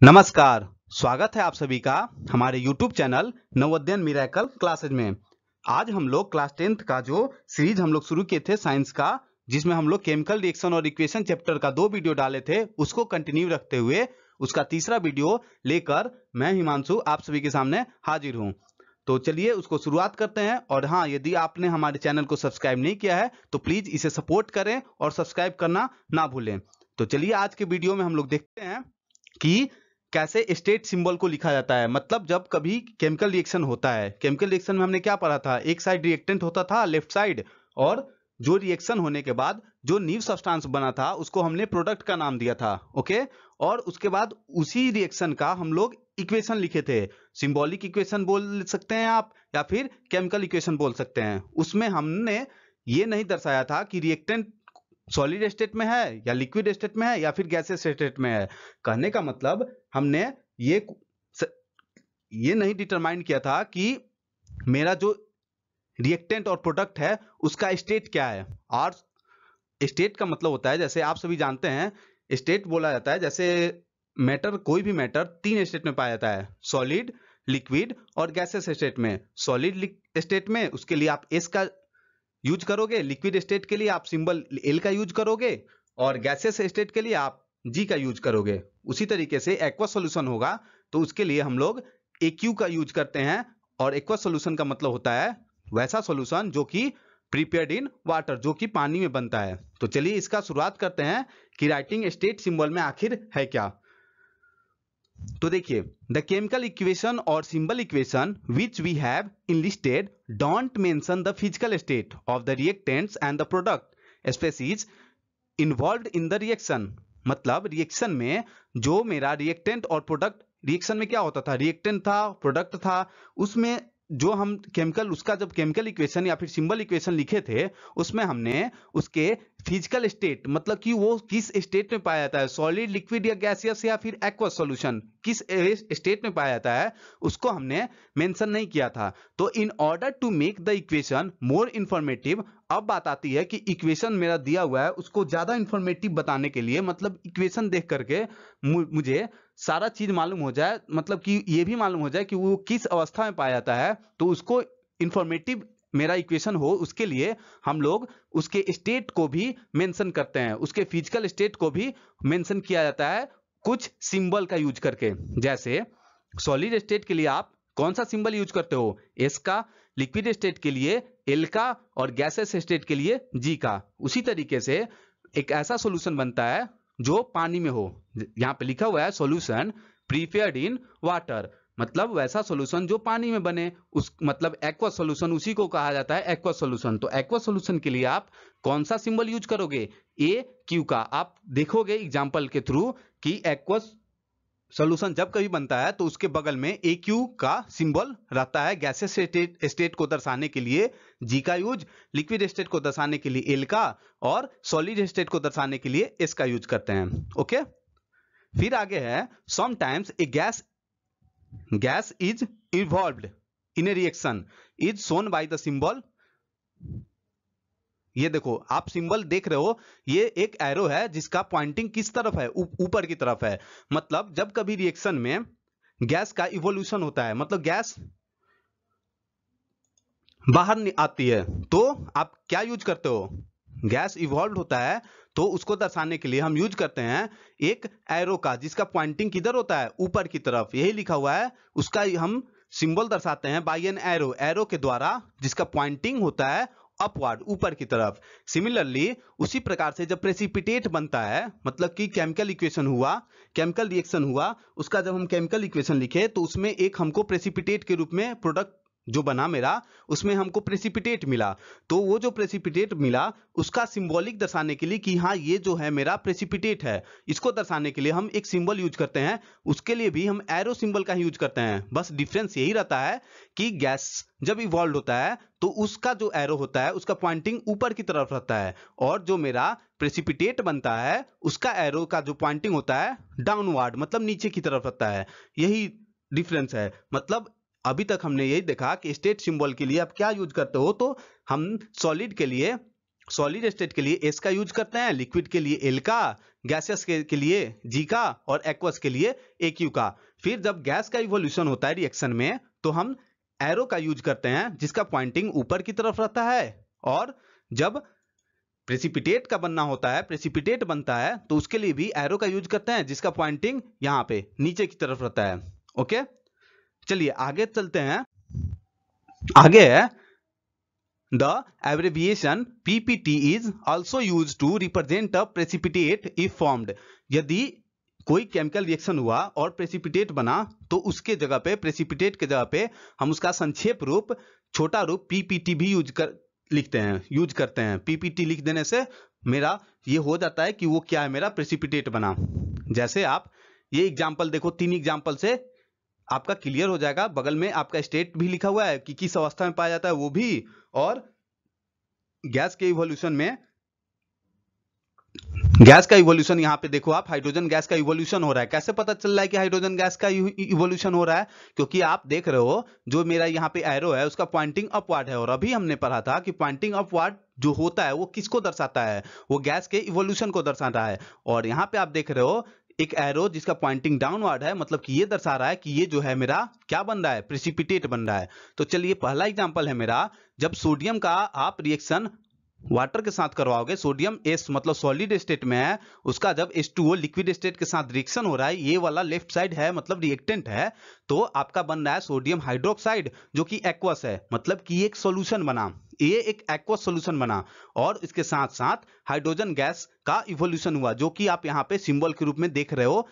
नमस्कार, स्वागत है आप सभी का हमारे YouTube channel Navodaya miracle classes में। आज हम लोग क्लास 10th का जो सीरीज हम लोग शुरू किए थे साइंस का, जिसमें हम लोग केमिकल रिएक्शन और इक्वेशन चैप्टर का 2 वीडियो डाले थे, उसको कंटिन्यू रखते हुए उसका तीसरा वीडियो लेकर मैं हिमांशु आप सभी के सामने हाजिर हूँ। तो चलिए उसको शुरुआत करते हैं। और हाँ, यदि आपने हमारे चैनल को सब्सक्राइब नहीं किया है तो प्लीज इसे सपोर्ट करें और सब्सक्राइब करना ना भूलें। तो चलिए आज के वीडियो में हम लोग देखते हैं कि कैसे स्टेट सिंबल को लिखा जाता है। मतलब जब कभी केमिकल रिएक्शन होता है, केमिकल रिएक्शन में हमने क्या पढ़ा था, एक साइड रिएक्टेंट होता था लेफ्ट साइड, और जो रिएक्शन होने के बाद जो न्यू सब्सटेंस बना था उसको हमने प्रोडक्ट का नाम दिया था। ओके, और उसके बाद उसी रिएक्शन का हम लोग इक्वेशन लिखे थे। सिंबॉलिक इक्वेशन बोल सकते हैं आप, या फिर केमिकल इक्वेशन बोल सकते हैं। उसमें हमने ये नहीं दर्शाया था कि रिएक्टेंट सॉलिड स्टेट में है या लिक्विड स्टेट में है या फिर गैसेस स्टेट में है। कहने का मतलब हमने ये नहीं डिटरमाइन किया था कि मेरा जो रिएक्टेंट और प्रोडक्ट है उसका स्टेट क्या है। और स्टेट का मतलब होता है, जैसे आप सभी जानते हैं, स्टेट बोला जाता है जैसे मैटर, कोई भी मैटर 3 स्टेट में पाया जाता है, सॉलिड, लिक्विड और गैसेस स्टेट में। सॉलिड स्टेट में उसके लिए आप एस का यूज करोगे, लिक्विड स्टेट के लिए आप सिंबल एल का यूज करोगे, और गैसेस स्टेट के लिए आप जी का यूज करोगे। उसी तरीके से एक्वा सॉल्यूशन होगा तो उसके लिए हम लोग एक्यू का यूज करते हैं। और एक्वा सॉल्यूशन का मतलब होता है वैसा सॉल्यूशन जो कि प्रिपेयर्ड इन वाटर, जो कि पानी में बनता है। तो चलिए इसका शुरुआत करते हैं कि राइटिंग स्टेट सिंबल में आखिर है क्या। तो देखिए, द केमिकल इक्वेशन और symbol equation which we have enlisted don't mention the physical state of the reactants and the product species involved in the reaction. मतलब रिएक्शन में जो मेरा रिएक्टेंट और प्रोडक्ट, रिएक्शन में क्या होता था, रिएक्टेंट था, प्रोडक्ट था, उसमें जो हम केमिकल, उसका जब केमिकल इक्वेशन या फिर सिंबल इक्वेशन लिखे थे उसमें हमने उसके फिजिकल स्टेट, मतलब कि वो किस स्टेट में पाया जाता है, सॉलिड, लिक्विड या गैसियस या फिर एक्वस सॉल्यूशन, किस स्टेट में पाया जाता है, उसको हमने मेंशन नहीं किया था। तो in order to make the equation more informative, अब बात आती है कि इक्वेशन मेरा दिया हुआ है उसको ज्यादा इंफॉर्मेटिव बताने के लिए, मतलब इक्वेशन देख करके मुझे सारा चीज मालूम हो जाए, मतलब कि ये भी मालूम हो जाए कि वो किस अवस्था में पाया जाता है, तो उसको इंफॉर्मेटिव मेरा इक्वेशन हो, उसके लिए हम लोग उसके स्टेट को भी मेंशन करते हैं, उसके फिजिकल स्टेट को भी मेंशन किया जाता है कुछ सिंबल का यूज करके। जैसे सॉलिड स्टेट के लिए आप कौन सा सिंबल यूज करते हो, एस का, लिक्विड स्टेट के लिए एल का, और गैसेस स्टेट के लिए जी का। उसी तरीके से एक ऐसा सॉल्यूशन बनता है जो पानी में हो, यहाँ पे लिखा हुआ है सॉल्यूशन प्रिपेयर्ड इन वाटर, मतलब वैसा सॉल्यूशन जो पानी में बने, उस मतलब एक्वा सॉल्यूशन, उसी को कहा जाता है एक्वा सॉल्यूशन। तो एक्वा सॉल्यूशन के लिए आप कौन सा सिंबल यूज करोगे, ए क्यू का। आप देखोगे एग्जांपल के थ्रू कि एक्वा सॉल्यूशन जब कभी बनता है तो उसके बगल में ए क्यू का सिंबल रहता है, गैसेस स्टेट को दर्शाने के लिए जी का यूज, लिक्विड स्टेट को दर्शाने के लिए एल का, और सॉलिड स्टेट को दर्शाने के लिए एस का यूज करते हैं। ओके, फिर आगे है sometimes a gas is involved in A reaction is shown by the symbol. ये देखो, आप सिंबल देख रहे हो, ये एक एरो है जिसका पॉइंटिंग किस तरफ है, ऊपर की तरफ है। मतलब जब कभी रिएक्शन में गैस का इवोल्यूशन होता है, मतलब गैस बाहर आती है, तो आप क्या यूज करते हो, गैस इवॉल्व होता है तो उसको दर्शाने के लिए हम यूज करते हैं एक एरो का, जिसका पॉइंटिंग किधर होता है, ऊपर की तरफ, यही लिखा हुआ है, उसका हम सिंबल दर्शाते हैं बाय एन एरो, एरो के द्वारा, जिसका पॉइंटिंग होता है अपवर्ड, ऊपर की तरफ। सिमिलरली उसी प्रकार से जब प्रेसिपिटेट बनता है, मतलब कि केमिकल इक्वेशन हुआ, केमिकल रिएक्शन हुआ, उसका जब हम केमिकल इक्वेशन लिखे तो उसमें एक हमको प्रेसिपिटेट के रूप में प्रोडक्ट जो बना मेरा, उसमें हमको प्रेसिपिटेट मिला, तो वो जो प्रेसिपिटेट मिला उसका सिंबॉलिक दर्शाने के लिए कि हाँ ये जो है मेरा प्रेसिपिटेट है, इसको दर्शाने के लिए हम एक सिंबल यूज करते हैं, उसके लिए भी हम एरो सिंबल का ही यूज करते हैं। बस डिफरेंस यही रहता है कि गैस जब इवॉल्व होता है तो उसका जो एरो होता है उसका पॉइंटिंग ऊपर की तरफ रहता है, और जो मेरा प्रेसिपिटेट बनता है उसका एरो का जो पॉइंटिंग होता है डाउनवर्ड, मतलब नीचे की तरफ रहता है। यही डिफरेंस है। मतलब अभी तक हमने यही देखा कि स्टेट सिंबल के लिए आप क्या यूज करते हो, तो हम सॉलिड के लिए, सॉलिड स्टेट के लिए एस का यूज करते हैं, लिक्विड के लिए एल का, गैसियस के लिए G का और एक्वस के लिए AQ का। फिर जब गैस का इवोल्यूशन होता है रिएक्शन में तो हम एरो का यूज करते हैं जिसका पॉइंटिंग ऊपर की तरफ रहता है, और जब प्रेसिपिटेट का बनना होता है, प्रेसिपिटेट बनता है, तो उसके लिए भी एरो का यूज करते हैं जिसका पॉइंटिंग यहाँ पे नीचे की तरफ रहता है। ओके, चलिए आगे चलते हैं। आगे है The abbreviation PPT is also used to represent a precipitate if formed। यदि कोई केमिकल रिएक्शन हुआ और प्रेसिपिटेट बना तो उसके जगह पे, प्रेसिपिटेट के जगह पे हम उसका संक्षेप रूप, छोटा रूप PPT भी यूज करते हैं। PPT लिख देने से मेरा ये हो जाता है कि वो क्या है, मेरा प्रेसिपिटेट बना। जैसे आप ये एग्जाम्पल देखो, 3 एग्जाम्पल से आपका क्लियर हो जाएगा। बगल में आपका स्टेट भी लिखा हुआ है कि किस अवस्था में पाया जाता है वो भी, और गैस के इवोल्यूशन में, गैस का इवोल्यूशन यहाँ पे देखो आप, हाइड्रोजन गैस का इवोल्यूशन हो रहा है। कैसे पता चल रहा है कि हाइड्रोजन गैस का इवोल्यूशन हो रहा है? क्योंकि आप देख रहे हो जो मेरा यहाँ पे एरो है उसका पॉइंटिंग अपवर्ड है, और अभी हमने पढ़ा था कि पॉइंटिंग अपवर्ड जो होता है वो किसको दर्शाता है, वो गैस के इवोल्यूशन को दर्शाता है। और यहाँ पे आप देख रहे हो एक एरो जिसका पॉइंटिंग डाउनवर्ड है, मतलब कि ये दर्शा रहा है कि ये जो है मेरा क्या बन रहा है, प्रेसिपिटेट बन रहा है। तो चलिए पहला एग्जांपल है मेरा, जब सोडियम का आप रिएक्शन वाटर के साथ करवाओगे, सोडियम एस मतलब सॉलिड स्टेट में है, उसका जब H2O लिक्विड स्टेट के साथ रिएक्शन हो रहा है, ये वाला लेफ्ट साइड है मतलब रिएक्टेंट है, तो आपका बन रहा है सोडियम हाइड्रोक्साइड जो कि एक्वस है, मतलब कि एक सॉल्यूशन बना, ये एक एक्वस सॉल्यूशन बना। और इसके साथ साथ हाइड्रोजन गैस का इवोल्यूशन हुआ, जो कि आप यहाँ पे सिंबल के रूप में देख रहे हो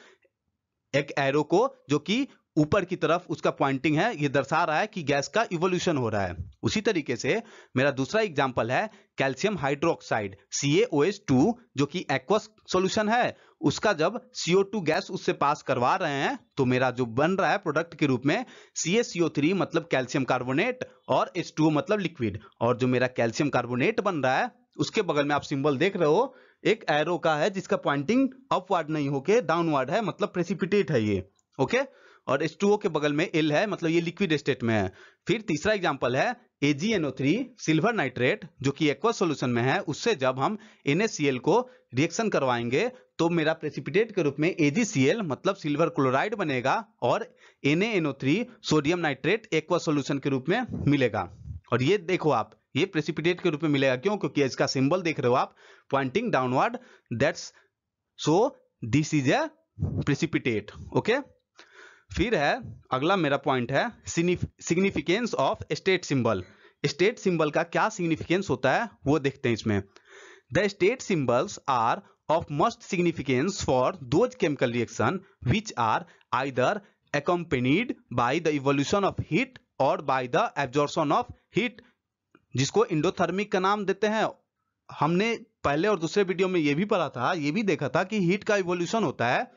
एक एरो को, जो कि ऊपर की तरफ उसका पॉइंटिंग है, ये दर्शा रहा है कि गैस का इवोल्यूशन हो रहा है। उसी तरीके से मेरा दूसरा एग्जांपल है कैल्शियम हाइड्रोक्साइड CaOH2 जो कि एक्वस सॉल्यूशन है, उसका जब CO2 गैस उससे पास करवा रहे हैं तो मेरा जो बन रहा है प्रोडक्ट के रूप में CaCO3 मतलब कैल्शियम कार्बोनेट और H2O मतलब लिक्विड। और जो मेरा कैल्शियम कार्बोनेट बन रहा है उसके बगल में आप सिंबल देख रहे हो एक एरो का है जिसका पॉइंटिंग अपवर्ड नहीं होके डाउनवर्ड है, मतलब प्रेसिपिटेट है ये। ओके, और H2O के बगल में L है, मतलब ये लिक्विड स्टेट में है। फिर तीसरा एग्जांपल है AgNO3 सिल्वर नाइट्रेट जो कि एक्वस सॉल्यूशन में है, उससे जब हम NaCl को रिएक्शन करवाएंगे तो मेरा प्रेसिपिटेट के रूप में AgCl मतलब सिल्वर क्लोराइड बनेगा, और NaNO3 sodium nitrate aqueous solution के रूप में मिलेगा। और ये देखो आप, ये प्रेसिपिटेट के रूप में मिलेगा, क्यों? क्योंकि इसका सिंबल देख रहे हो आप pointing downward, that's so this is a precipitate. Okay, फिर है अगला मेरा पॉइंट है significance of state symbol. State symbol का क्या सिग्निफिकेंस होता है वो देखते हैं इसमें। The state symbols are of must significance for those chemical reaction which are either accompanied by the evolution of heat or by the absorption of heat, जिसको endothermic का नाम देते हैं। हमने पहले और दूसरे वीडियो में ये भी पढ़ा था, ये भी देखा था कि हीट का इवोल्यूशन होता है,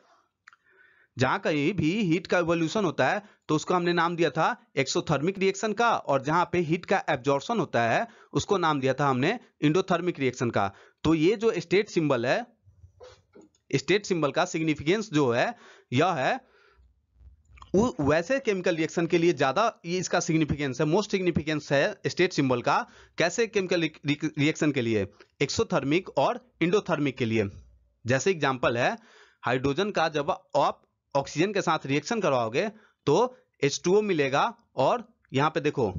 जहां कहीं भी हीट का इवोल्यूशन होता है तो उसको हमने नाम दिया था एक्सोथर्मिक रिएक्शन का, और जहां पे हीट का एब्जॉर्प्शन होता है उसको नाम दिया था हमने इंडोथर्मिक रिएक्शन का। तो ये जो स्टेट सिंबल है, स्टेट सिंबल का सिग्निफिकेंस जो है यह है वैसे केमिकल रिएक्शन के लिए ज्यादा ये इसका सिग्निफिकेंस है, मोस्ट सिग्निफिकेंस है स्टेट सिंबल का। कैसे केमिकल रिएक्शन के लिए? एक्सोथर्मिक और इंडोथर्मिक के लिए। जैसे एग्जांपल है हाइड्रोजन का जब आप ऑक्सीजन के साथ रिएक्शन करवाओगे तो H2O मिलेगा, और यहाँ पे देखो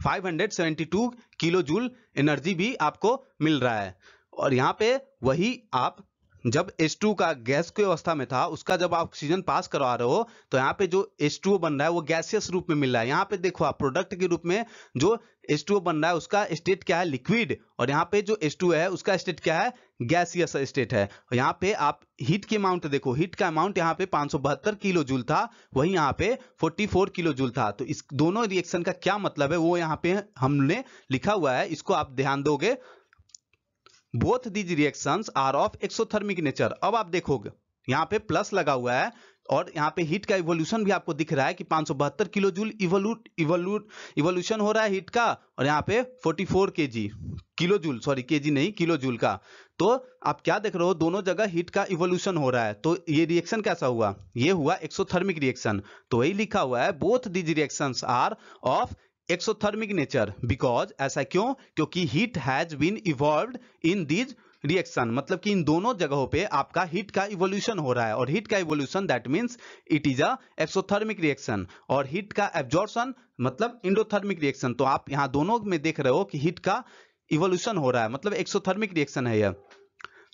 572 किलो जूल एनर्जी भी आपको मिल रहा है। और यहाँ पे वही आप जब H2 का गैस की अवस्था में था उसका जब आप ऑक्सीजन पास करवा रहे हो तो यहाँ पे जो H2O बन रहा है वो गैसियस रूप में मिल रहा है। यहाँ पे देखो आप प्रोडक्ट के रूप में जो H2O बन रहा है उसका स्टेट क्या है? लिक्विड। और यहाँ पे जो H2O है उसका स्टेट क्या है? गैसियस स्टेट है। और यहाँ पे आप हीट की अमाउंट देखो, हीट का अमाउंट यहाँ पे 572 किलो जूल था, वही यहाँ पे 44 किलो जूल था। तो इस दोनों रिएक्शन का क्या मतलब है वो यहाँ पे हमने लिखा हुआ है, इसको आप ध्यान दोगे। Both these reactions are of exothermic nature. अब आप देखोगे यहाँ पे प्लस लगा हुआ है, और यहाँ पे हीट का इवोल्यूशन भी आपको दिख रहा है कि 572 किलो जूल इवोल्यूशन हो रहा है हीट का, और यहाँ पे 44 किलो जूल, सॉरी केजी नहीं किलो जूल का। तो आप क्या देख रहे हो, दोनों जगह हीट का इवोल्यूशन हो रहा है। तो ये रिएक्शन कैसा हुआ? ये हुआ एक्सोथर्मिक रिएक्शन। तो वही लिखा हुआ है both these reactions are of exothermic nature because, ऐसा क्यों? क्योंकि heat has been evolved in these reaction, मतलब कि इन दोनों जगहों पे आपका हीट का इवोल्यूशन हो रहा है, और हीट का evolution that means it is a exothermic reaction, और हीट का एब्जॉर्प्शन मतलब इंडोथर्मिक रिएक्शन। तो आप यहाँ दोनों में देख रहे हो कि हीट का इवोल्यूशन हो रहा है, मतलब एक्सोथर्मिक रिएक्शन है यह।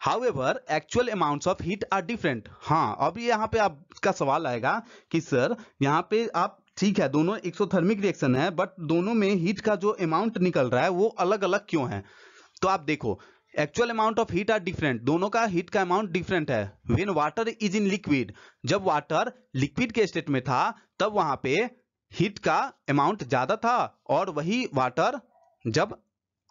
However, actual amounts of heat are different। हाँ, अब यहाँ पे आपका सवाल आएगा कि सर यहाँ पे आप ठीक है दोनों एक्सोथर्मिक रिएक्शन है, बट दोनों में हीट का जो अमाउंट निकल रहा है वो अलग अलग क्यों है? तो आप देखो, actual amount of heat are different, दोनों का हीट का अमाउंट डिफरेंट है। When water is in liquid, जब वाटर लिक्विड के स्टेट में था तब वहां पे हीट का अमाउंट ज्यादा था, और वही वाटर जब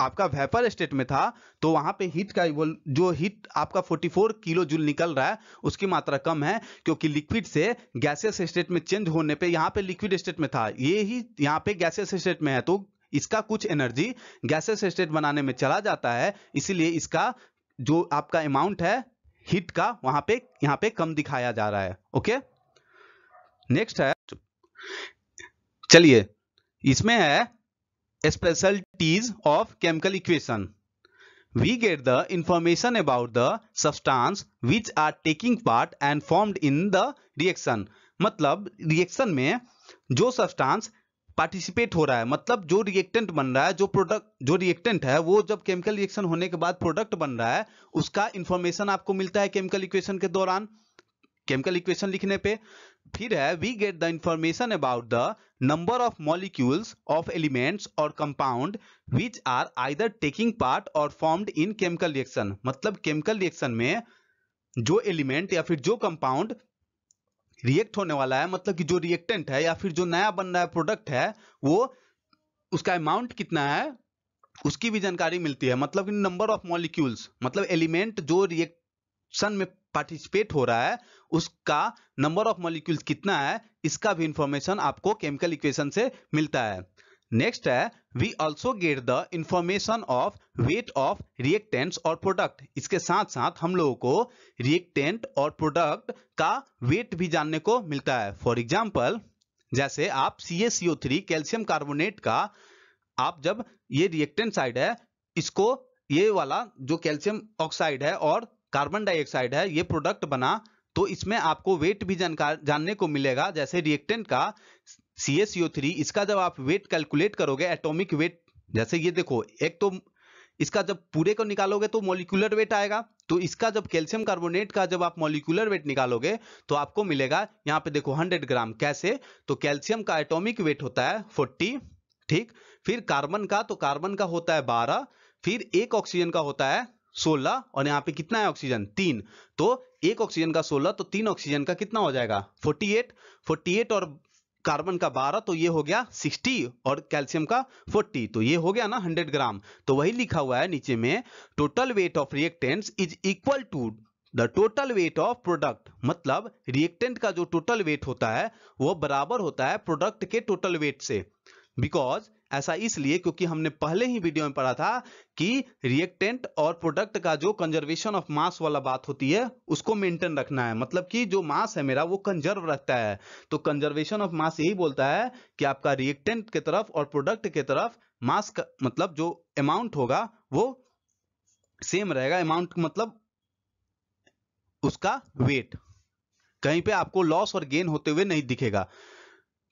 आपका वेपर स्टेट में था तो वहां पे हीट का जो हीट आपका 44 किलो जूल निकल रहा है उसकी मात्रा कम है, क्योंकि लिक्विड से गैसियस स्टेट में चेंज होने पे यहाँ पे लिक्विड स्टेट में था, ये ही यहाँ पे गैसियस स्टेट में है, तो इसका कुछ एनर्जी गैसियस स्टेट बनाने में चला जाता है, इसीलिए इसका जो आपका अमाउंट है हीट का वहां पे यहाँ पे कम दिखाया जा रहा है। ओके, नेक्स्ट है, चलिए इसमें है specialties of chemical equation। We get the information about the substance which are taking part and formed in the reaction। मतलब रिएक्शन में जो सब्सटेंस पार्टिसिपेट हो रहा है, मतलब जो रिएक्टेंट बन रहा है, जो प्रोडक्ट जो रिएक्टेंट है वो जब केमिकल रिएक्शन होने के बाद प्रोडक्ट बन रहा है उसका इंफॉर्मेशन आपको मिलता है केमिकल इक्वेशन के दौरान, केमिकल इक्वेशन लिखने पे। फिर है we get the information about the number of molecules of elements और compound which are either taking part और फॉर्म्ड इन केमिकल रिएक्शन। मतलब केमिकल रिएक्शन में जो एलिमेंट या फिर जो कंपाउंड रिएक्ट होने वाला है, मतलब कि जो रिएक्टेंट है या फिर जो नया बन रहा है प्रोडक्ट है, वो उसका अमाउंट कितना है उसकी भी जानकारी मिलती है। मतलब नंबर ऑफ मॉलिक्यूल्स, मतलब एलिमेंट जो रिएक्शन में पार्टिसिपेट हो रहा है उसका नंबर ऑफ मॉलिक्यूल्स कितना है, इसका भी इंफॉर्मेशन आपको केमिकल इक्वेशन से मिलता है। नेक्स्ट है we also get the information of weight of reactants और प्रोडक्ट। इसके साथ साथ हम लोगों को रिएक्टेंट और प्रोडक्ट का वेट भी जानने को मिलता है। फॉर एग्जाम्पल, जैसे आप CaCO3 कैल्शियम कार्बोनेट का, आप जब ये रिएक्टेंट साइड है, इसको ये वाला जो कैल्शियम ऑक्साइड है और कार्बन डाइऑक्साइड है ये प्रोडक्ट बना, तो इसमें आपको वेट भी जानने को मिलेगा। जैसे रिएक्टेंट का CaCO3, इसका जब आप वेट कैलकुलेट करोगे एटॉमिक वेट, जैसे ये देखो, एक तो इसका जब पूरे को निकालोगे तो मॉलिक्यूलर वेट आएगा, तो इसका जब कैल्शियम कार्बोनेट का जब आप मॉलिक्यूलर वेट निकालोगे तो आपको मिलेगा यहाँ पे देखो 100 ग्राम। कैसे? तो कैल्शियम का एटॉमिक वेट होता है 40, ठीक। फिर कार्बन का, तो कार्बन का होता है 12, फिर एक ऑक्सीजन का होता है 16, और यहाँ पे कितना है ऑक्सीजन 3, तो एक ऑक्सीजन का 16 तो 3 ऑक्सीजन का कितना हो जाएगा 48 और कार्बन का 12, तो ये हो गया 60 और कैल्शियम का 40, तो ये हो गया ना 100 ग्राम। तो वही लिखा हुआ है नीचे में, total weight of reactants is equal to the total weight of product. मतलब रिएक्टेंट का जो टोटल वेट होता है वो बराबर होता है प्रोडक्ट के टोटल वेट से। बिकॉज ऐसा इसलिए क्योंकि हमने पहले ही वीडियो में पढ़ा था कि रिएक्टेंट और प्रोडक्ट का जो कंजर्वेशन ऑफ मास वाला बात होती है उसको मेंटेन रखना है, मतलब कि जो मास है मेरा वो कंजर्व रहता है। तो कंजर्वेशन ऑफ मास यही बोलता है कि आपका रिएक्टेंट के तरफ और प्रोडक्ट के तरफ मास का मतलब जो अमाउंट होगा वो सेम रहेगा। अमाउंट मतलब उसका वेट, कहीं पे आपको लॉस और गेन होते हुए नहीं दिखेगा।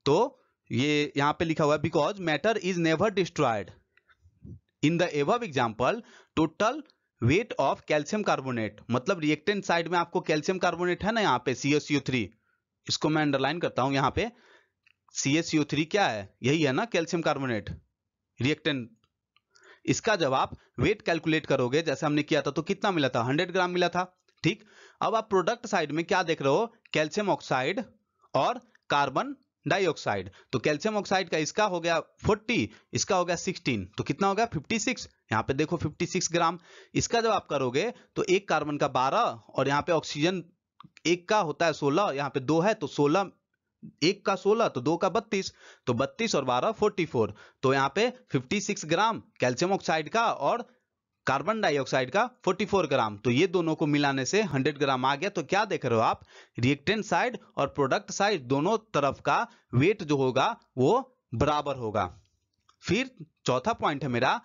तो ये यहां पे लिखा हुआ है, because matter is never destroyed in the above example total weight of calcium carbonate. मतलब रिएक्टेंट साइड में आपको कैल्शियम कार्बोनेट है ना, यहाँ पे CaCO3, इसको मैं अंडरलाइन करता हूं यहाँ पे। CaCO3 क्या है? यही है ना कैल्शियम कार्बोनेट रिएक्टेंट। इसका जब आप वेट कैलकुलेट करोगे जैसे हमने किया था तो कितना मिला था 100 ग्राम मिला था, ठीक। अब आप प्रोडक्ट साइड में क्या देख रहे हो, कैल्शियम ऑक्साइड और कार्बन डाइऑक्साइड। तो कैल्शियम ऑक्साइड का इसका हो गया 40, इसका हो गया 16, तो कितना हो गया 56। यहाँ पे देखो 56 ग्राम। इसका जब आप करोगे तो एक कार्बन का 12 और यहाँ पे ऑक्सीजन एक का होता है 16, यहाँ पे 2 है तो 16, एक का 16 तो 2 का 32, तो 32 और 12 44, तो यहाँ पे 56 ग्राम कैल्शियम ऑक्साइड का और कार्बन डाइऑक्साइड का 44 ग्राम। तो ये दोनों को मिलाने से 100 ग्राम आ गया। तो क्या देख रहे हो आप, रिएक्टेंट साइड और प्रोडक्ट साइड दोनों तरफ का वेट जो होगा वो बराबर होगा। फिर चौथा पॉइंट है मेरा,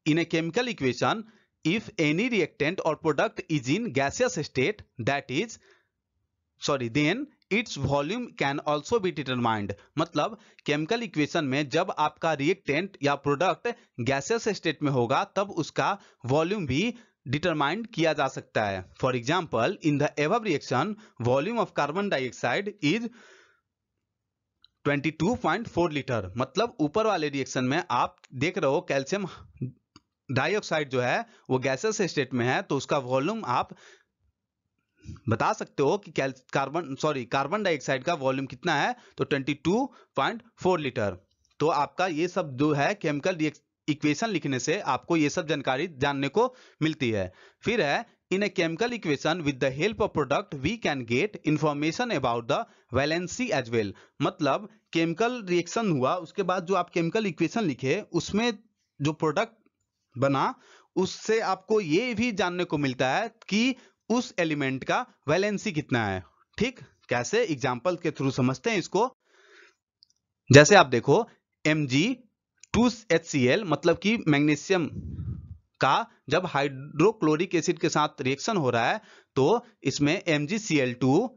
in a chemical equation if any reactant or product is in gaseous state, then its volume can also be determined. मतलब केमिकल इक्वेशन में जब आपका रिएक्टेंट या प्रोडक्ट गैसियस स्टेट में होगा तब उसका वॉल्यूम भी डिटरमाइंड किया जा सकता है. For example, in the above reaction volume of carbon dioxide is 22.4 litre. मतलब ऊपर वाले रिएक्शन में आप देख रहे हो कैल्शियम डाइऑक्साइड जो है वो गैसियस स्टेट में है, तो उसका वॉल्यूम आप बता सकते हो कि कार्बन डाइऑक्साइड का वॉल्यूम कितना है, तो 22.4 लीटर. तो आपका ये सब जो है केमिकल इक्वेशन लिखने से आपको ये सब जानकारी जानने को मिलती है. फिर है in a chemical equation with the help of product we can get information about the valency as well. मतलब केमिकल रिएक्शन हुआ, उसके बाद जो आप केमिकल इक्वेशन लिखे उसमें जो प्रोडक्ट बना उससे आपको ये भी जानने को मिलता है कि उस एलिमेंट का वैलेंसी कितना है. ठीक, कैसे एग्जांपल के थ्रू समझते हैं इसको. जैसे आप देखो Mg2HCl मतलब कि मैग्नीशियम का जब हाइड्रोक्लोरिक एसिड के साथ रिएक्शन हो रहा है तो इसमें MgCl2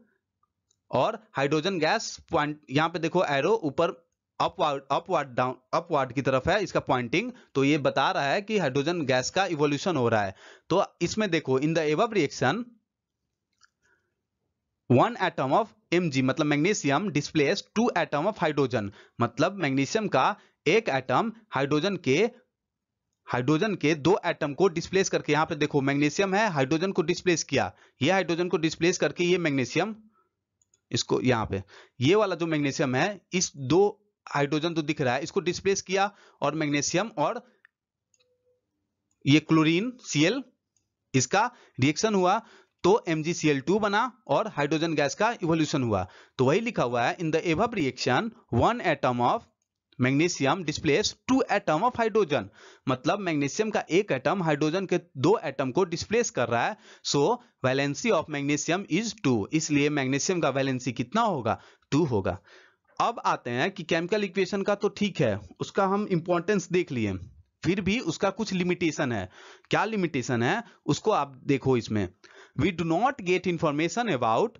और हाइड्रोजन गैस पॉइंट, यहां पे देखो एरो ऊपर अपवर्ड की तरफ है इसका पॉइंटिंग, तो ये बता रहा है कि हाइड्रोजन गैस का इवोल्यूशन हो रहा है. तो इसमें देखो in the above reaction 1 atom of Mg मतलब magnesium displace 2 atom of hydrogen. मतलब मैग्नीशियम का एक एटम हाइड्रोजन के 2 एटम को डिस्प्लेस करके, यहां पे देखो मैग्नीशियम है, हाइड्रोजन को डिस्प्लेस किया, ये हाइड्रोजन को डिस्प्लेस करके ये मैग्नीशियम, इसको यहां पे ये वाला जो मैग्नीशियम है इस 2 हाइड्रोजन तो दिख रहा है इसको डिस्प्लेस किया, और मैग्नीशियम और ये क्लोरीन Cl इसका रिएक्शन हुआ तो MgCl2 बना और हाइड्रोजन गैस का इवोल्यूशन हुआ. तो वही लिखा हुआ है in the above reaction 1 atom of magnesium displace 2 atom of hydrogen. मतलब मैग्नीशियम का एक एटम हाइड्रोजन के 2 एटम को डिस्प्लेस कर रहा है. सो वैलेंसी ऑफ मैग्नीशियम इज 2. इसलिए मैग्नीशियम का वैलेंसी कितना होगा, 2 होगा. अब आते हैं कि केमिकल इक्वेशन का तो ठीक है, उसका हम इंपॉर्टेंस देख लिए, फिर भी उसका कुछ लिमिटेशन है. क्या लिमिटेशन है उसको आप देखो. इसमें we do not get information about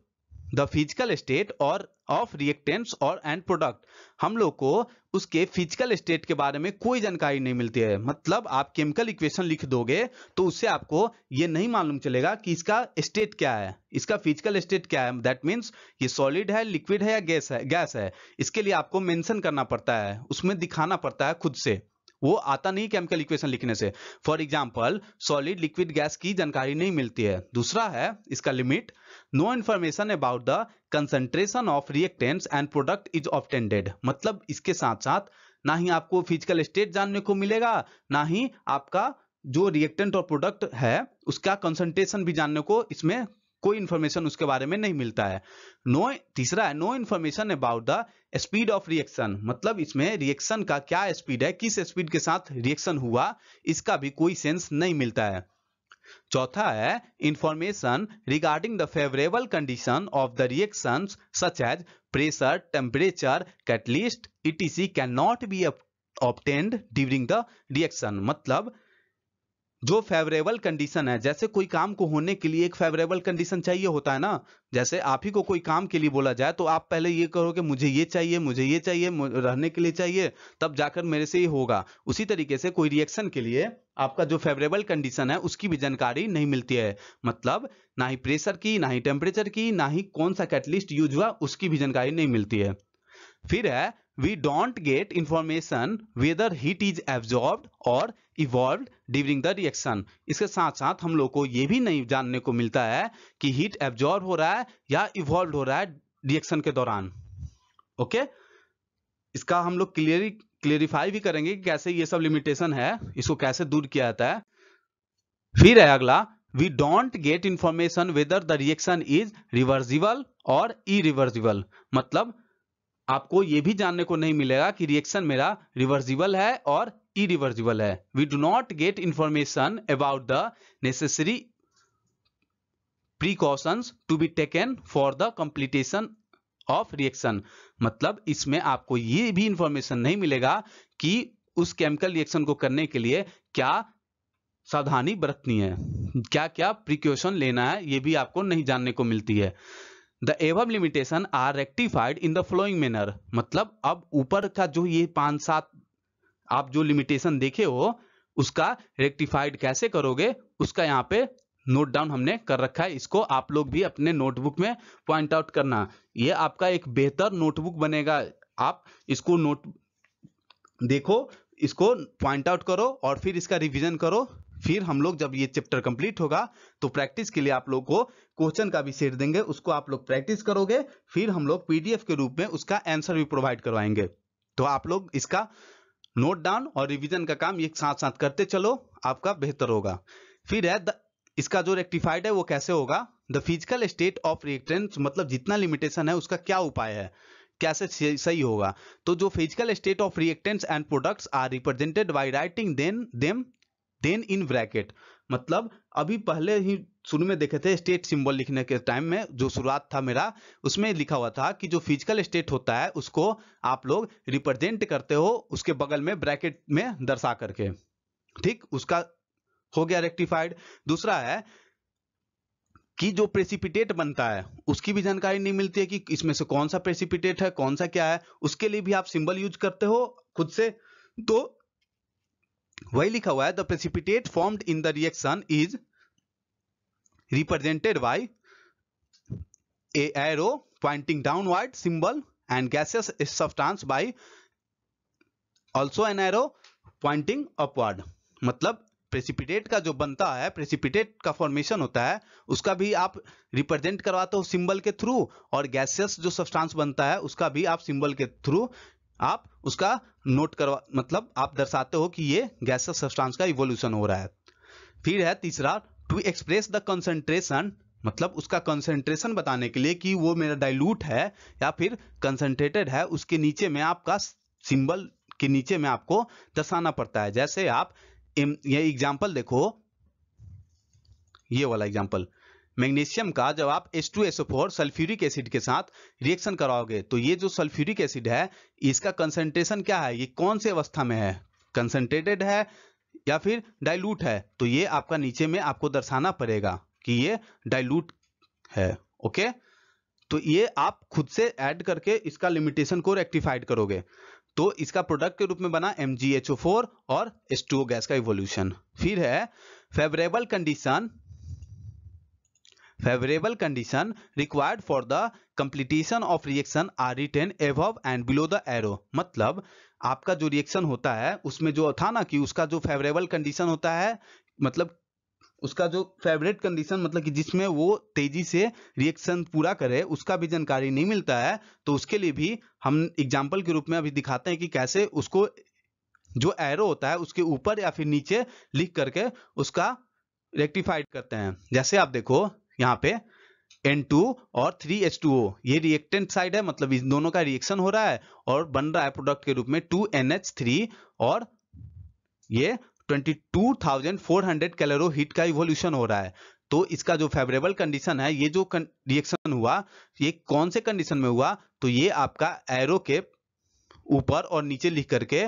the physical state और ऑफ रिएक्टेंट्स और एंड प्रोडक्ट. हम लोग को उसके फिजिकल स्टेट के बारे में कोई जानकारी नहीं मिलती है. मतलब आप केमिकल इक्वेशन लिख दोगे तो उससे आपको ये नहीं मालूम चलेगा कि इसका स्टेट क्या है, इसका फिजिकल स्टेट क्या है. दैट मीन्स ये सॉलिड है, लिक्विड है या गैस है. इसके लिए आपको मेंशन करना पड़ता है, उसमें दिखाना पड़ता है खुद से, वो आता नहीं केमिकल इक्वेशन लिखने से. For example solid, liquid, gas की जानकारी नहीं मिलती है. दूसरा है इसका limit, no information about the concentration of reactants and product is obtained. मतलब इसके साथ साथ ना ही आपको फिजिकल स्टेट जानने को मिलेगा, ना ही आपका जो रिएक्टेंट और प्रोडक्ट है उसका कंसंट्रेशन भी जानने को इसमें कोई इंफॉर्मेशन उसके बारे में नहीं मिलता है. तीसरा है no information about the speed of reaction. मतलब इसमें रिएक्शन का क्या स्पीड है, किस स्पीड के साथ रिएक्शन हुआ, इसका भी कोई सेंस नहीं मिलता है. चौथा है information regarding the favourable condition of the reactions such as pressure, temperature, catalyst etc can not be obtained during the reaction. मतलब जो फेवरेबल कंडीशन है, जैसे कोई काम को होने के लिए एक फेवरेबल कंडीशन चाहिए होता है ना, जैसे आप ही को कोई काम के लिए बोला जाए तो आप पहले ये करोगे मुझे ये चाहिए, मुझे ये चाहिए, रहने के लिए चाहिए, तब जाकर मेरे से ये होगा. उसी तरीके से कोई रिएक्शन के लिए आपका जो फेवरेबल कंडीशन है उसकी भी जानकारी नहीं मिलती है. मतलब ना ही प्रेशर की, ना ही टेम्परेचर की, ना ही कौन सा कैटलिस्ट यूज हुआ उसकी भी जानकारी नहीं मिलती है. फिर है we don't get information whether heat is absorbed or evolved during the reaction. इसके साथ साथ हम लोग को ये भी नहीं जानने को मिलता है कि हीट एब्जॉर्ब हो रहा है या इवॉल्व हो रहा है रिएक्शन के दौरान. ओके, इसका हम लोग क्लियरिफाई भी करेंगे कि कैसे ये सब लिमिटेशन है, इसको कैसे दूर किया जाता है. फिर है अगला, we don't get information whether the reaction is reversible or irreversible. मतलब आपको यह भी जानने को नहीं मिलेगा कि रिएक्शन मेरा रिवर्सिबल है और इरिवर्सिबल है. We do not get information about the necessary precautions to be taken for the completion of reaction. मतलब इसमें आपको ये भी इंफॉर्मेशन नहीं मिलेगा कि उस केमिकल रिएक्शन को करने के लिए क्या सावधानी बरतनी है, क्या क्या प्रिकॉशन लेना है, ये भी आपको नहीं जानने को मिलती है। The above limitation are rectified in the following manner, मतलब अब ऊपर का जो ये 5-7 आप जो लिमिटेशन देखे हो उसका रेक्टिफाइड कैसे करोगे, उसका यहाँ पे नोट डाउन हमने कर रखा है। इसको आप लोग भी अपने नोटबुक में पॉइंट आउट करना, ये आपका एक बेहतर नोटबुक बनेगा। आप इसको नोट देखो, इसको पॉइंट आउट करो और फिर इसका रिवीजन करो। फिर हम लोग जब ये चैप्टर कंप्लीट होगा तो प्रैक्टिस के लिए आप लोग को क्वेश्चन का भी सेट देंगे, उसको आप लोग प्रैक्टिस करोगे, फिर हम लोग पीडीएफ के रूप में उसका आंसर भी प्रोवाइड करवाएंगे। तो आप लोग इसका नोट डाउन और रिवीजन का काम एक साथ साथ करते चलो, आपका बेहतर होगा। फिर है इसका जो रेक्टिफाइड है वो कैसे होगा, the physical state of reactants, मतलब जितना लिमिटेशन है उसका क्या उपाय है, कैसे सही होगा। तो जो physical state of reactants and products are represented by writing them in bracket, मतलब अभी पहले ही शुरू में देखे थे स्टेट सिंबल लिखने के टाइम में जो शुरुआत था मेरा, उसमें लिखा हुआ था कि जो फिजिकल स्टेट होता है उसको आप लोग रिप्रेजेंट करते हो उसके बगल में ब्रैकेट में दर्शा करके, ठीक, उसका हो गया रेक्टिफाइड। दूसरा है कि जो प्रेसिपिटेट बनता है उसकी भी जानकारी नहीं मिलती है कि इसमें से कौन सा प्रेसिपिटेट है कौन सा क्या है, उसके लिए भी आप सिंबल यूज करते हो खुद से। तो वही लिखा हुआ है, the precipitate formed in the reaction is represented by a arrow pointing downward symbol and gases substance by also an arrow pointing upward, मतलब प्रेसिपिटेट का जो बनता है, प्रेसिपिटेट का फॉर्मेशन होता है उसका भी आप रिप्रेजेंट करवाते हो सिंबल के थ्रू, और गैसेस जो सब्सटेंस बनता है उसका भी आप सिंबल के थ्रू आप उसका नोट करवा, मतलब आप दर्शाते हो कि ये गैसेस सब्सटेंस का इवोल्यूशन हो रहा है। फिर है तीसरा, टू एक्सप्रेस द कंसंट्रेशन, मतलब उसका कंसंट्रेशन बताने के लिए कि वो मेरा डाइल्यूट है या फिर कंसंट्रेटेड है, उसके नीचे में आपका सिंबल के नीचे में आपको दर्शाना पड़ता है। जैसे आप ये एग्जांपल देखो, ये वाला एग्जांपल, मैग्नीशियम का जब आप H2SO4 सल्फ्यूरिक एसिड के साथ रिएक्शन कराओगे तो ये जो सल्फ्यूरिक एसिड है इसका कंसंट्रेशन क्या है, ये कौन से अवस्था में है, कंसंट्रेटेड है या फिर डाइल्यूट है, तो ये आपका नीचे में आपको दर्शाना पड़ेगा कि ये डाइल्यूट है। ओके, तो ये आप खुद से ऐड करके इसका लिमिटेशन को रेक्टिफाइड करोगे। तो इसका प्रोडक्ट के रूप में बना MgHO4 और H2O गैस का इवोल्यूशन। फिर है favourable condition required for the completion of reaction are written above and below the arrow, मतलब आपका जो रिएक्शन होता है उसमें जो था ना कि उसका जो फेवरेबल कंडीशन होता है, मतलब उसका जो फेवरेट कंडीशन, मतलब कि जिसमें वो तेजी से रिएक्शन पूरा करे, उसका भी जानकारी नहीं मिलता है। तो उसके लिए भी हम एग्जांपल के रूप में अभी दिखाते हैं कि कैसे उसको जो एरो होता है उसके ऊपर या फिर नीचे लिख करके उसका रेक्टिफाइड करते हैं। जैसे आप देखो यहाँ पे N2 और 3H2O ये रिएक्टेंट साइड है, मतलब इन दोनों का रिएक्शन हो रहा है और बन रहा है प्रोडक्ट के रूप में 2NH3 और ये 22,400 कैलोरी हीट का इवोल्यूशन हो रहा है। तो इसका जो फेवरेबल कंडीशन है, ये जो रिएक्शन हुआ ये कौन से कंडीशन में हुआ, तो ये आपका एरो के ऊपर और नीचे लिख करके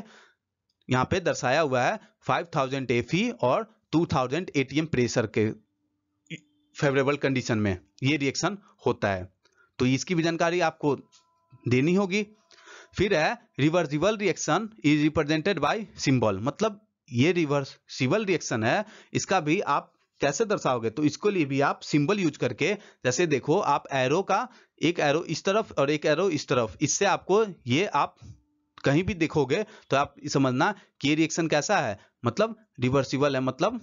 यहाँ पे दर्शाया हुआ है 5000 Fe और 2000 ATM प्रेशर के फेवरेबल कंडीशन में ये रिएक्शन होता है। तो इसकी भी जानकारी आपको देनी होगी। फिर है reversible reaction is represented bye symbol, मतलब ये रिवर्सिबल रिएक्शन है, इसका भी आप कैसे दर्शाओगे, तो इसके लिए भी आप सिंबल यूज करके, जैसे देखो आप एरो का एक एरो इस तरफ और एक एरो इस तरफ, इससे आपको ये आप कहीं भी देखोगे तो आप समझना कि ये रिएक्शन कैसा है, मतलब रिवर्सिबल है, मतलब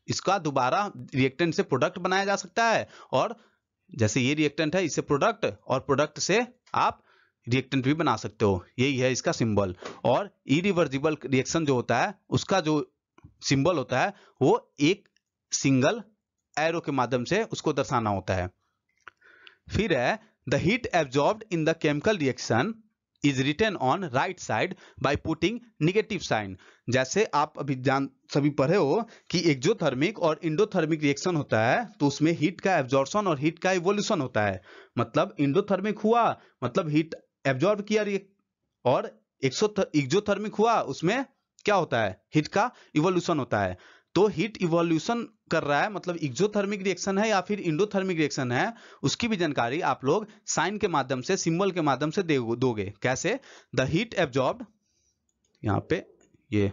इसका दोबारा रिएक्टेंट से प्रोडक्ट बनाया जा सकता है, और जैसे ये रिएक्टेंट है इससे प्रोडक्ट और प्रोडक्ट से आप रिएक्टेंट भी बना सकते हो, यही है इसका सिंबल। और इरिवर्सिबल रिएक्शन जो होता है उसका जो सिंबल होता है वो एक सिंगल एरो के माध्यम से उसको दर्शाना होता है। फिर है the heat absorbed in the chemical reaction is written on right side by putting negative sign. जैसे आप अभी सभी पढ़े हो कि एक्सोथर्मिक और इंडोथर्मिक रिएक्शन होता है तो उसमें हीट का एब्जॉर्प्शन और हीट का इवोल्यूशन होता है, मतलब इंडोथर्मिक हुआ मतलब हीट एब्जॉर्ब किया, और एक्सोथर्मिक हुआ उसमें क्या होता है, हीट का इवोल्यूशन होता है। तो हीट इवोल्यूशन कर रहा है, मतलब एक्सोथर्मिक रिएक्शन है या फिर इंडोथर्मिक रिएक्शन है, उसकी भी जानकारी आप लोग साइन के माध्यम से, सिंबल के माध्यम से दोगे। कैसे? द हीट एब्जॉर्ब्ड, यहां पे ये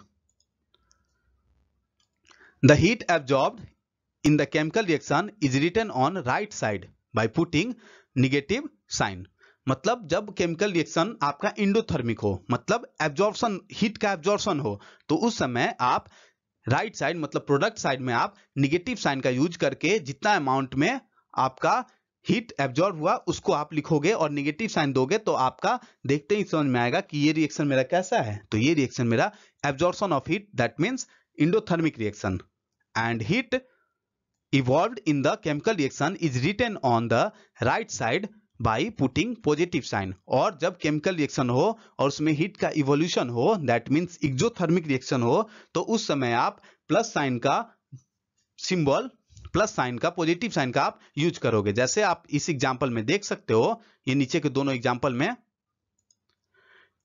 the heat absorbed in the chemical reaction is written on right side by putting negative sign। मतलब जब केमिकल रिएक्शन आपका इंडोथर्मिक हो, मतलब एब्जॉर्प्शन, हीट का एब्जॉर्प्शन हो, तो उस समय आप राइट साइड मतलब प्रोडक्ट साइड में आप निगेटिव साइन का यूज करके जितना अमाउंट में आपका हीट एब्जॉर्ब हुआ उसको आप लिखोगे और निगेटिव साइन दोगे, तो आपका देखते ही समझ में आएगा कि ये रिएक्शन मेरा कैसा है। तो ये रिएक्शन मेरा absorption of heat, that means endothermic reaction. And heat evolved in the chemical reaction is written on the right side by putting positive sign। और जब केमिकल रिएक्शन हो और उसमें हीट का इवोल्यूशन हो, दैट मीन्स एक्सोथर्मिक रिएक्शन हो, तो उस समय आप प्लस साइन का सिंबल, प्लस साइन का, पॉजिटिव साइन का आप यूज करोगे। जैसे आप इस एग्जांपल में देख सकते हो, ये नीचे के दोनों एग्जांपल में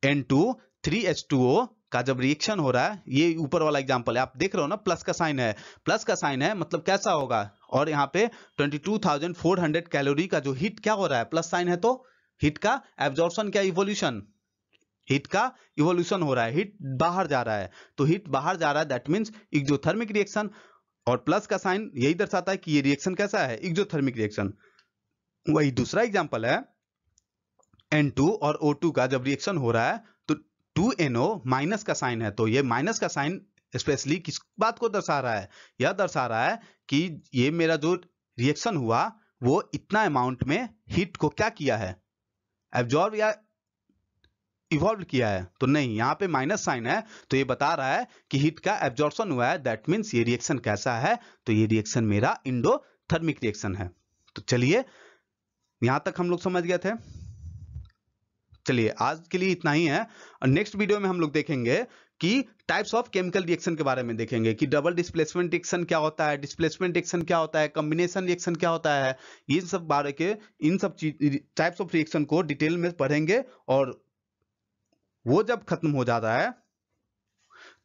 N2 3H2O का जब रिएक्शन हो रहा है, ये ऊपर वाला एग्जांपल है, आप देख रहे हो ना, प्लस का साइन है, प्लस का साइन है मतलब कैसा होगा, और यहाँ पे 22,400 कैलोरी का जो हीट क्या हो रहा है, प्लस साइन है, तो हीट का एब्जॉर्प्शन क्या, इवोल्यूशन, हीट का इवोल्यूशन हो रहा है, हीट बाहर जा रहा है, तो हीट बाहर जा रहा है, दैट मीन्स एक्सोथर्मिक रिएक्शन। और प्लस का साइन यही दर्शाता है कि ये रिएक्शन कैसा है, एक्सोथर्मिक रिएक्शन। वही दूसरा एग्जांपल है N2 और O2 का जब रिएक्शन हो रहा है, तो 2NO माइनस का साइन है, तो ये माइनस का साइन स्पेशली किस बात को दर्शा रहा है, यह दर्शा रहा है कि ये मेरा जो रिएक्शन हुआ वो इतना अमाउंट में हीट को क्या किया है, एब्जॉर्ब या इवॉल्व किया है। तो नहीं, यहाँ पे माइनस साइन है, तो ये बता रहा है कि हीट का एब्जॉर्प्शन हुआ है, दैट मीन्स ये रिएक्शन कैसा है, तो ये रिएक्शन मेरा इंडोथर्मिक रिएक्शन है। तो चलिए यहां तक हम लोग समझ गए थे। चलिए आज के लिए इतना ही है, और नेक्स्ट वीडियो में हम लोग देखेंगे कि टाइप्स ऑफ केमिकल रिएक्शन के बारे में देखेंगे कि डबल डिस्प्लेसमेंट रिएक्शन क्या होता है, डिस्प्लेसमेंट रिएक्शन क्या होता है, कॉम्बिनेशन रिएक्शन क्या होता है, ये सब बारे के, इन सब टाइप्स ऑफ रिएक्शन को डिटेल में पढ़ेंगे। और वो जब खत्म हो जाता है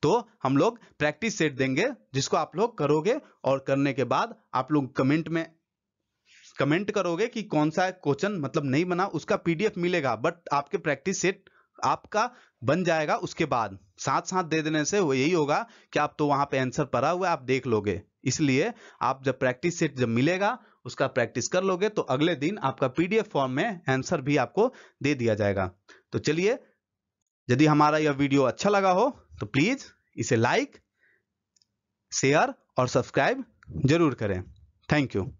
तो हम लोग प्रैक्टिस सेट देंगे, जिसको आप लोग करोगे, और करने के बाद आप लोग कमेंट में कमेंट करोगे कि कौन सा क्वेश्चन मतलब नहीं बना, उसका पीडीएफ मिलेगा, बट आपके प्रैक्टिस सेट आपका बन जाएगा। उसके बाद साथ साथ दे देने से वो यही होगा कि आप तो वहां पे आंसर पड़ा हुआ है, आप देख लोगे। इसलिए आप जब प्रैक्टिस सेट जब मिलेगा उसका प्रैक्टिस कर लोगे, तो अगले दिन आपका पीडीएफ फॉर्म में आंसर भी आपको दे दिया जाएगा। तो चलिए, यदि हमारा यह वीडियो अच्छा लगा हो तो प्लीज इसे लाइक, शेयर और सब्सक्राइब जरूर करें। Thank you.